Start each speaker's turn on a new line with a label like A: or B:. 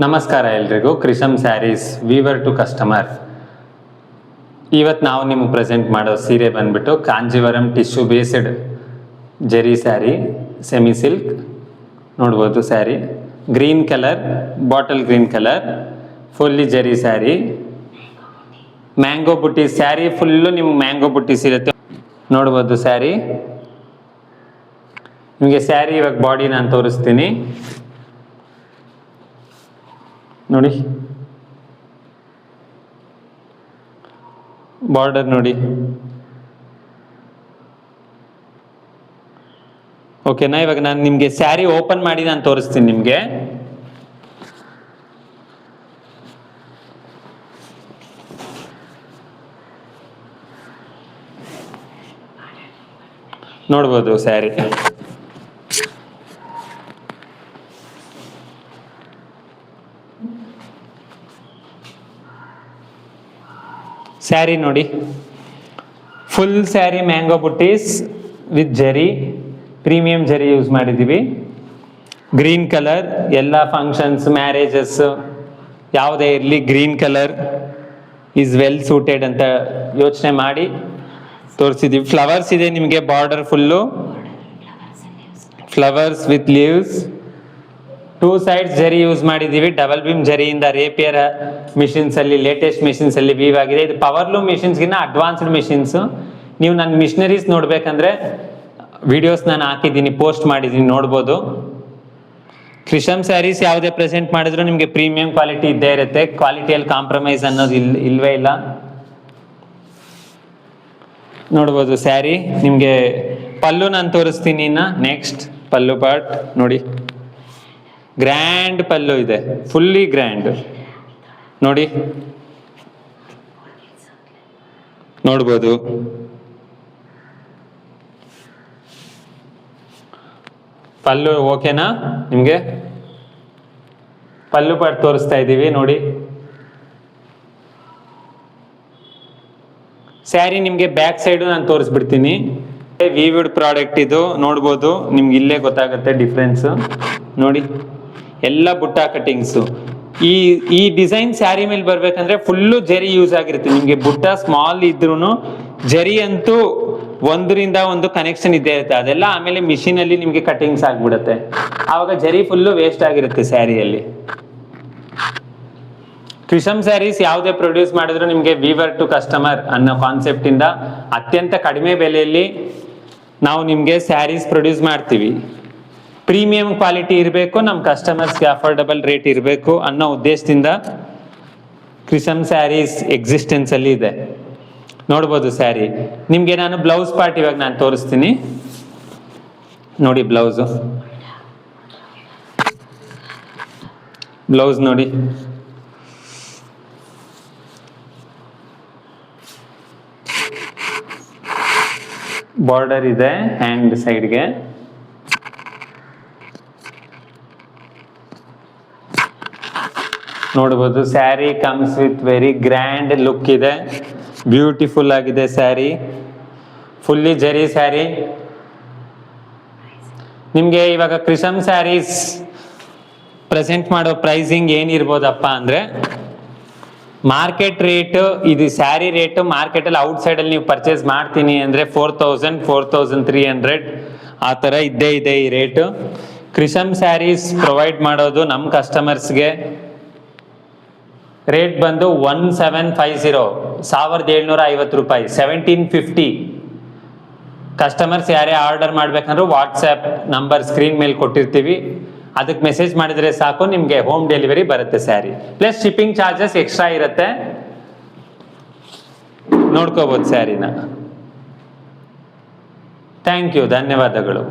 A: ನಮಸ್ಕಾರ ಎಲ್ರಿಗೂ. Krisham saris weaver to customer. ಇವತ್ತು ನಾವು ನಿಮಗೆ ಪ್ರೆಸೆಂಟ್ ಮಾಡೋ ಸೀರೆ ಬಂದ್ಬಿಟ್ಟು Kanjeevaram tissue based zari sari, semi silk. ನೋಡ್ಬೋದು sari green colour, bottle green colour, fully zari sari. Mango ಬುಟ್ಟಿ ಸ್ಯಾರಿ, ಫುಲ್ಲು ನಿಮ್ಗೆ ಮ್ಯಾಂಗೋ ಬುಟ್ಟಿಸ್ ಇರುತ್ತೆ. ನೋಡ್ಬೋದು ಸ್ಯಾರಿ. ನಿಮಗೆ ಸ್ಯಾರಿ ಇವಾಗ ಬಾಡಿ ನಾನು ತೋರಿಸ್ತೀನಿ ನೋಡಿ. ಬಾರ್ಡರ್ ನೋಡಿ, ಓಕೆನಾ? ಇವಾಗ ನಾನು ನಿಮಗೆ ಸ್ಯಾರಿ ಓಪನ್ ಮಾಡಿ ನಾನು ತೋರಿಸ್ತೀನಿ ನಿಮಗೆ. ನೋಡ್ಬೋದು ಸ್ಯಾರಿ. ಸ್ಯಾರಿ ನೋಡಿ, ಫುಲ್ ಸ್ಯಾರಿ ಮ್ಯಾಂಗೋ ಬುಟ್ಟೀಸ್ ವಿತ್ ಜರಿ, ಪ್ರೀಮಿಯಂ ಜರಿ ಯೂಸ್ ಮಾಡಿದ್ದೀವಿ. ಗ್ರೀನ್ ಕಲರ್, ಎಲ್ಲ ಫಂಕ್ಷನ್ಸ್, ಮ್ಯಾರೇಜಸ್ ಯಾವುದೇ ಇರಲಿ green colour is well suited ಅಂತ ಯೋಚನೆ ಮಾಡಿ ತೋರಿಸಿದ್ದೀವಿ. ಫ್ಲವರ್ಸ್ ಇದೆ ನಿಮಗೆ, border full flowers with leaves. 2 sides ಜರಿ ಯೂಸ್ ಮಾಡಿದ್ದೀವಿ. ಡಬಲ್ ಬೀಮ್ ಜರಿಯಿಂದ ರೇಪಿಯರ್ ಮಿಷಿನ್ಸ್ ಅಲ್ಲಿ, ಲೇಟೆಸ್ಟ್ ಮಿಷಿನ್ಸ್ ಅಲ್ಲಿ ವೀವ್ ಆಗಿದೆ. ಇದು ಪವರ್ಲೂಮ್ ಮಿಷಿನ್ಸ್ಗಿನ್ನ ಅಡ್ವಾನ್ಸ್ಡ್ ಮಿಷಿನ್ಸ್. ನೀವು ನನ್ನ ಮಿಷನರೀಸ್ ನೋಡ್ಬೇಕಂದ್ರೆ ವಿಡಿಯೋಸ್ ನಾನು ಹಾಕಿದ್ದೀನಿ, ಪೋಸ್ಟ್ ಮಾಡಿದ್ದೀನಿ, ನೋಡ್ಬೋದು. ಕ್ರಿಶಮ್ ಸ್ಯಾರೀಸ್ ಯಾವುದೇ ಪ್ರೆಸೆಂಟ್ ಮಾಡಿದ್ರು ನಿಮಗೆ ಪ್ರೀಮಿಯಂ ಕ್ವಾಲಿಟಿ ಇದ್ದೇ ಇರುತ್ತೆ. ಕ್ವಾಲಿಟಿಯಲ್ಲಿ ಕಾಂಪ್ರಮೈಸ್ ಅನ್ನೋದು ಇಲ್ವೇ ಇಲ್ಲ. ನೋಡ್ಬೋದು ಸ್ಯಾರಿ. ನಿಮಗೆ ಪಲ್ಲು ನಾನು ತೋರಿಸ್ತೀನಿ. ನೆಕ್ಸ್ಟ್ ಪಲ್ಲು ಪಾರ್ಟ್ ನೋಡಿ, ಗ್ರ್ಯಾಂಡ್ ಪಲ್ಲು ಇದೆ, ಫುಲ್ಲಿ ಗ್ರ್ಯಾಂಡ್ ನೋಡಿ. ನೋಡ್ಬೋದು ಪಲ್ಲು. ಓಕೆನಾ? ನಿಮಗೆ ಪಲ್ಲು ಪಾರ್ಟ್ ತೋರಿಸ್ತಾ ಇದ್ದೀವಿ ನೋಡಿ. ಸ್ಯಾರಿ ನಿಮಗೆ ಬ್ಯಾಕ್ ಸೈಡು ನಾನು ತೋರಿಸ್ಬಿಡ್ತೀನಿ. ವೀವ್ಡ್ ಪ್ರಾಡಕ್ಟ್ ಇದು, ನೋಡ್ಬೋದು. ನಿಮ್ಗೆ ಇಲ್ಲೇ ಗೊತ್ತಾಗುತ್ತೆ ಡಿಫ್ರೆನ್ಸ್ ನೋಡಿ. ಎಲ್ಲ ಬುಟ್ಟ ಕಟ್ಟಿಂಗ್ಸು. ಈ ಡಿಸೈನ್ ಸ್ಯಾರಿ ಮೇಲೆ ಬರ್ಬೇಕಂದ್ರೆ ಫುಲ್ಲು ಜರಿ ಯೂಸ್ ಆಗಿರುತ್ತೆ. ನಿಮಗೆ ಬುಟ್ಟ ಸ್ಮಾಲ್ ಇದ್ರೂ ಜರಿ ಅಂತೂ ಒಂದರಿಂದ ಒಂದು ಕನೆಕ್ಷನ್ ಇದ್ದೇ ಇರುತ್ತೆ. ಅದೆಲ್ಲ ಆಮೇಲೆ ಮಿಷಿನಲ್ಲಿ ನಿಮಗೆ ಕಟ್ಟಿಂಗ್ಸ್ ಆಗ್ಬಿಡುತ್ತೆ. ಆವಾಗ ಜರಿ ಫುಲ್ಲು ವೇಸ್ಟ್ ಆಗಿರುತ್ತೆ ಸ್ಯಾರಿಯಲ್ಲಿ. ಕ್ರಿಶಮ್ ಸ್ಯಾರೀಸ್ ಯಾವುದೇ ಪ್ರೊಡ್ಯೂಸ್ ಮಾಡಿದ್ರು ನಿಮಗೆ ವೀವರ್ ಟು ಕಸ್ಟಮರ್ ಅನ್ನೋ ಕಾನ್ಸೆಪ್ಟ್ ಇಂದ ಅತ್ಯಂತ ಕಡಿಮೆ ಬೆಲೆಯಲ್ಲಿ ನಾವು ನಿಮಗೆ ಸ್ಯಾರೀಸ್ ಪ್ರೊಡ್ಯೂಸ್ ಮಾಡ್ತೀವಿ. ಪ್ರೀಮಿಯಂ ಕ್ವಾಲಿಟಿ ಇರಬೇಕು, ನಮ್ಮ ಕಸ್ಟಮರ್ಸ್ಗೆ ಅಫೋರ್ಡಬಲ್ ರೇಟ್ ಇರಬೇಕು ಅನ್ನೋ ಉದ್ದೇಶದಿಂದ ಕ್ರಿಶಮ್ ಸ್ಯಾರೀಸ್ ಎಕ್ಸಿಸ್ಟೆನ್ಸ್ ಅಲ್ಲಿ ಇದೆ. ನೋಡ್ಬೋದು ಸ್ಯಾರಿ. ನಿಮಗೆ ನಾನು ಬ್ಲೌಸ್ ಪಾರ್ಟ್ ಇವಾಗ ನಾನು ತೋರಿಸ್ತೀನಿ ನೋಡಿ. ಬ್ಲೌಸ್ ನೋಡಿ. ಬಾರ್ಡರ್ ಇದೆ ಹ್ಯಾಂಡ್ ಸೈಡ್ಗೆ. ನೋಡ್ಬೋದು sari comes with very grand look ಇದೆ, ಬ್ಯೂಟಿಫುಲ್ ಆಗಿದೆ ಸ್ಯಾರಿ. ಫುಲ್ಲಿ ಜರಿ ಸ್ಯಾರಿ. ನಿಮಗೆ ಇವಾಗ ಕ್ರಿಶಮ್ ಸ್ಯಾರೀಸ್ ಪ್ರೆಸೆಂಟ್ ಮಾಡೋ ಪ್ರೈಸಿಂಗ್ ಏನಿರ್ಬೋದಪ್ಪ ಅಂದರೆ, ಮಾರ್ಕೆಟ್ ರೇಟ್ ಇದು ಸ್ಯಾರಿ ರೇಟ್ ಮಾರ್ಕೆಟಲ್ಲಿ ಔಟ್ಸೈಡಲ್ಲಿ ನೀವು ಪರ್ಚೇಸ್ ಮಾಡ್ತೀನಿ ಅಂದರೆ 4000, 4300 ಆ ಥರ ಇದ್ದೇ ಇದೆ ಈ ರೇಟು. ಕ್ರಿಶಮ್ ಸ್ಯಾರೀಸ್ ಪ್ರೊವೈಡ್ ಮಾಡೋದು ನಮ್ಮ ಕಸ್ಟಮರ್ಸ್ಗೆ ರೇಟ್ ಬಂದು 1750, 1750 ರೂಪಾಯಿ, 1750. ಕಸ್ಟಮರ್ಸ್ ಯಾರೇ ಆರ್ಡರ್ ಮಾಡ್ಬೇಕಂದ್ರೆ ವಾಟ್ಸ್ಆ್ಯಪ್ ನಂಬರ್ ಸ್ಕ್ರೀನ್ ಮೇಲೆ ಕೊಟ್ಟಿರ್ತೀವಿ, ಅದಕ್ಕೆ ಮೆಸೇಜ್ ಮಾಡಿದರೆ ಸಾಕು, ನಿಮಗೆ ಹೋಮ್ ಡೆಲಿವರಿ ಬರುತ್ತೆ sari. Plus shipping charges extra ಇರುತ್ತೆ. ನೋಡ್ಕೋಬೋದು ಸ್ಯಾರಿನ. ಥ್ಯಾಂಕ್ ಯು, ಧನ್ಯವಾದಗಳು.